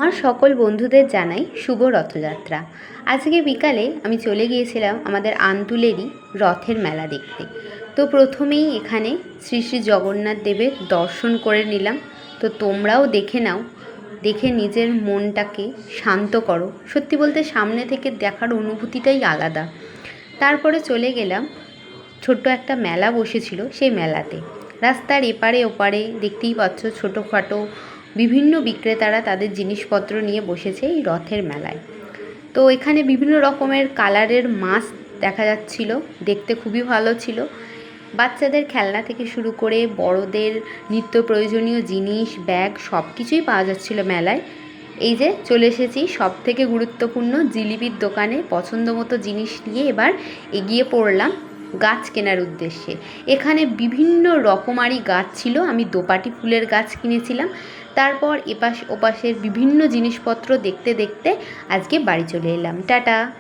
আমার সকল বন্ধুদের জানাই শুভ রথযাত্রা। আজকে বিকালে আমি চলে গিয়েছিলাম আমাদের আন্তুলেরই রথের মেলা দেখতে। তো প্রথমেই এখানে শ্রী শ্রী জগন্নাথ দেবের দর্শন করে নিলাম। তো তোমরাও দেখে নাও, দেখে নিজের মনটাকে শান্ত করো। সত্যি বলতে সামনে থেকে দেখার অনুভূতিটাই আলাদা। তারপরে চলে গেলাম, ছোট্ট একটা মেলা বসেছিল সেই মেলাতে। রাস্তার এপারে ওপারে দেখতেই পাচ্ছ ছোটোখাটো বিভিন্ন বিক্রেতারা তাদের জিনিসপত্র নিয়ে বসেছে এই রথের মেলায়। তো এখানে বিভিন্ন রকমের কালারের মাছ দেখা যাচ্ছিল, দেখতে খুবই ভালো ছিল। বাচ্চাদের খেলনা থেকে শুরু করে বড়দের নিত্য প্রয়োজনীয় জিনিস, ব্যাগ সব কিছুই পাওয়া যাচ্ছিল মেলায়। এই যে চলে এসেছি সব থেকে গুরুত্বপূর্ণ জিলিপির দোকানে। পছন্দ মতো জিনিস নিয়ে এবার এগিয়ে পড়লাম গাছ কেনার উদ্দেশ্যে। এখানে বিভিন্ন রকমারি গাছ ছিল, আমি দোপাটি ফুলের গাছ কিনেছিলাম। তারপর এপাশ ওপাশের বিভিন্ন জিনিসপত্র দেখতে দেখতে আজকে বাড়ি চলে এলাম। টাটা।